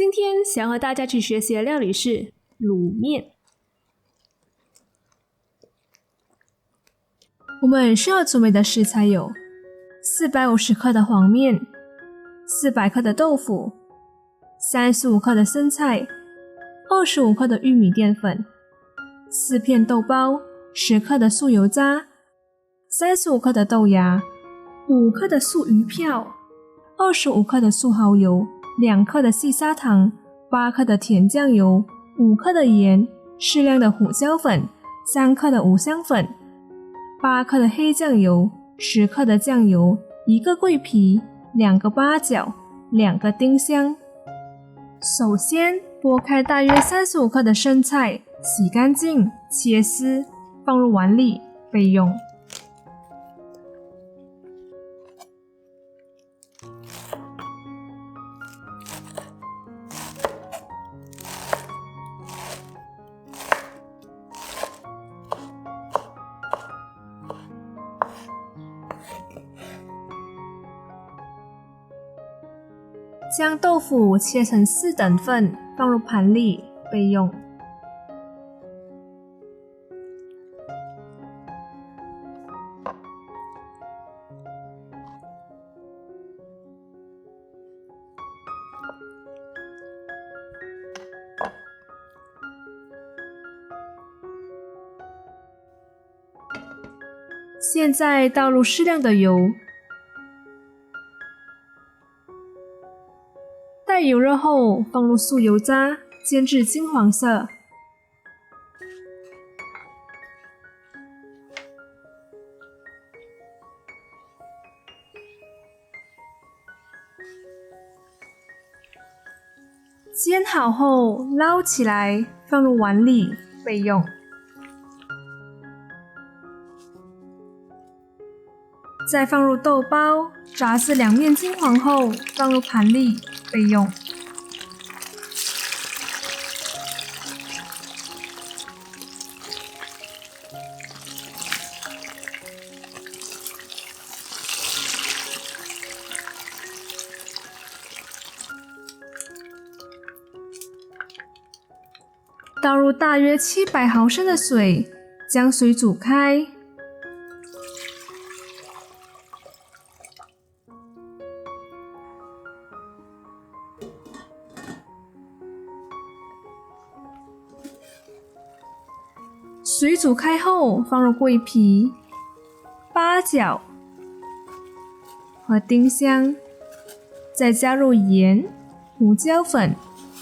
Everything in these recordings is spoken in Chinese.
今天想和大家去学习的料理是卤面。我们需要准备的食材有450克的黄面、400克的豆腐、35克的生菜、25克的玉米淀粉、4片豆包、10克的素油渣、35克的豆芽、5克的素鱼票、25克的素蚝油、2克的细砂糖、8克的甜酱油、5克的盐、适量的胡椒粉、3克的五香粉、8克的黑酱油、10克的酱油、1个桂皮、2个八角、2个丁香。首先剥开大约35克的生菜，洗干净，切丝，放入碗里备用。将豆腐切成4等份，放入盘里备用。现在倒入适量的油，待油热后，放入素油渣，煎至金黄色。煎好后，捞起来，放入碗里备用。再放入豆包，炸至两面金黄后，放入盘里备用。倒入大约700毫升的水，将水煮开。水煮开后，放入桂皮、八角和丁香，再加入盐、胡椒粉、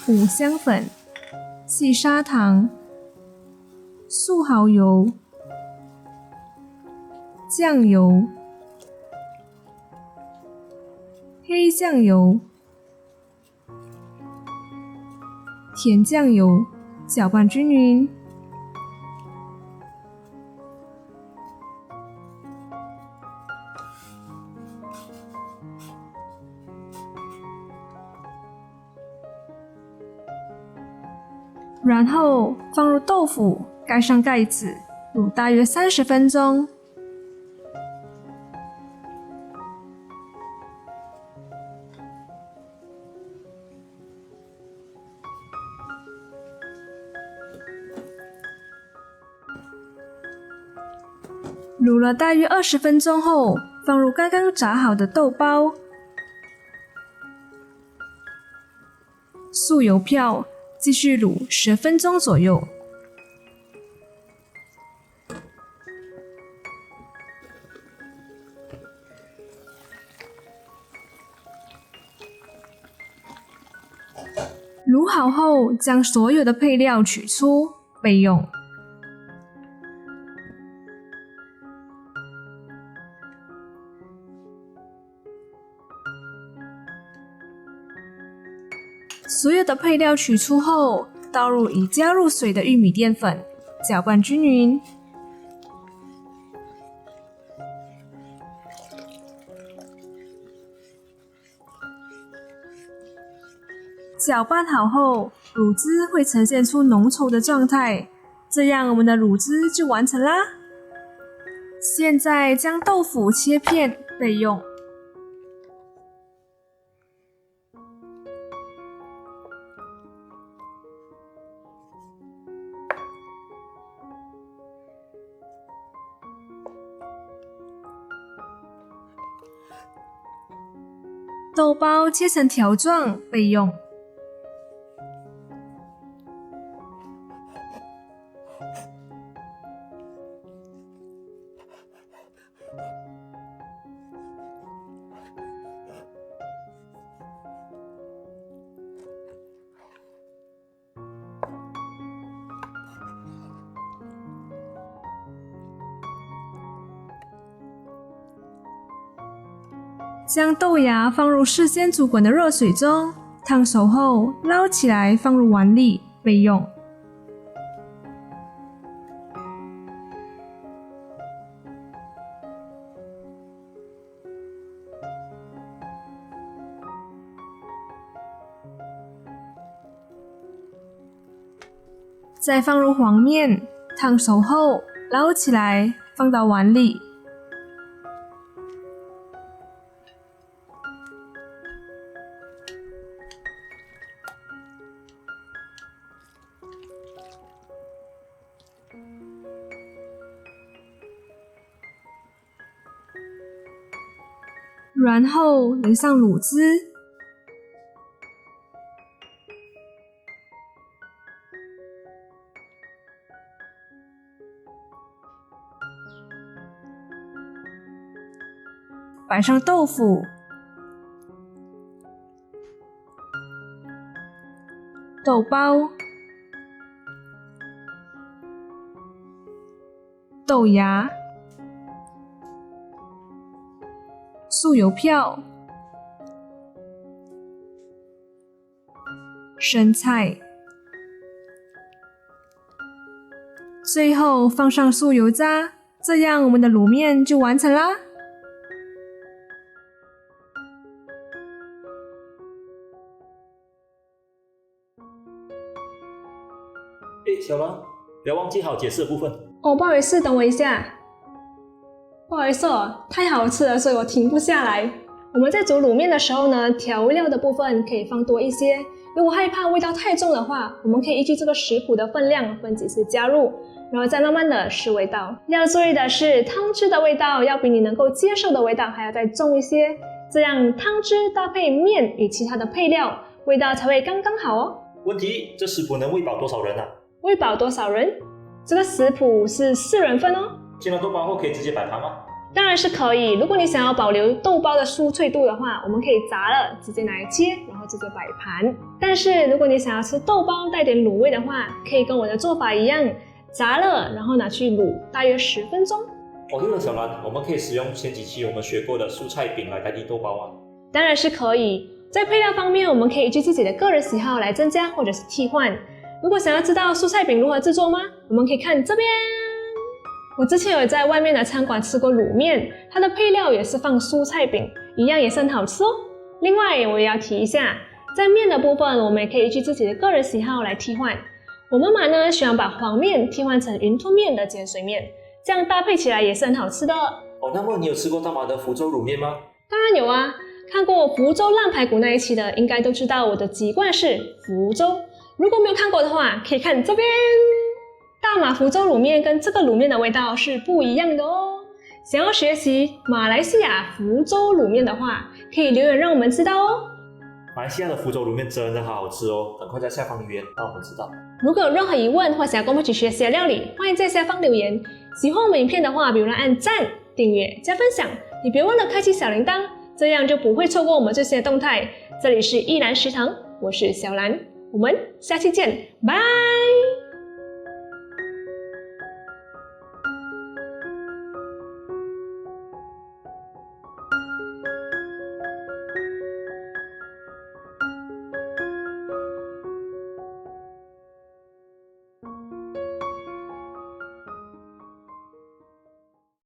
五香粉、细砂糖、素蚝油、酱油、黑酱油、甜酱油，搅拌均匀。然后放入豆腐，盖上盖子，卤大约30分钟。卤了大约20分钟后，放入刚刚炸好的豆包、素油票，继续卤10分钟左右。卤好后，将所有的配料取出备用。所有的配料取出后，倒入已加入水的玉米淀粉，搅拌均匀。搅拌好后，卤汁会呈现出浓稠的状态，这样我们的卤汁就完成啦。现在将豆腐切片备用。豆包切成条状备用。将豆芽放入事先煮滚的热水中，烫熟后捞起来放入碗里备用。再放入黄面，烫熟后捞起来放到碗里。然后淋上卤汁，摆上豆腐、豆包、豆芽、素邮票、生菜，最后放上素油渣，这样我们的卤面就完成啦。小兰，不要忘记好解释的部分。哦，不好意思，等我一下。不好意思哦，太好吃了，所以我停不下来。我们在煮卤面的时候呢，调味料的部分可以放多一些。如果害怕味道太重的话，我们可以依据这个食谱的分量分几次加入，然后再慢慢的试味道。要注意的是，汤汁的味道要比你能够接受的味道还要再重一些，这样汤汁搭配面与其他的配料，味道才会刚刚好哦。问题，这食谱能喂饱多少人啊？喂饱多少人？这个食谱是4人份哦。煎了豆包后可以直接摆盘吗？当然是可以，如果你想要保留豆包的酥脆度的话，我们可以炸了直接拿来切，然后直接摆盘。但是如果你想要吃豆包带点卤味的话，可以跟我的做法一样，炸了然后拿去卤大约10分钟。哦对了，小兰，我们可以使用前几期我们学过的蔬菜饼来代替豆包吗？当然是可以。在配料方面，我们可以依据自己的个人喜好来增加或者是替换。如果想要知道蔬菜饼如何制作吗？我们可以看这边。我之前有在外面的餐馆吃过卤面，它的配料也是放蔬菜饼，一样也是很好吃哦。另外我也要提一下，在面的部分我们也可以依据自己的个人喜好来替换。我妈妈呢喜欢把黄面替换成云吞面的碱水面，这样搭配起来也是很好吃的。哦，那么你有吃过大马的福州卤面吗？当然有啊，看过福州烂排骨那一期的应该都知道我的籍贯是福州。如果没有看过的话，可以看这边。大马福州卤面跟这个卤面的味道是不一样的哦。想要学习马来西亚福州卤面的话，可以留言让我们知道哦。马来西亚的福州卤面真的好好吃哦，赶快在下方留言让我们知道。如果有任何疑问或想要跟我们一起学习的料理，欢迎在下方留言。喜欢我们影片的话，别忘了按赞、订阅、加分享，也别忘了开启小铃铛，这样就不会错过我们最新的动态。这里是一兰食堂，我是小兰，我们下期见，拜。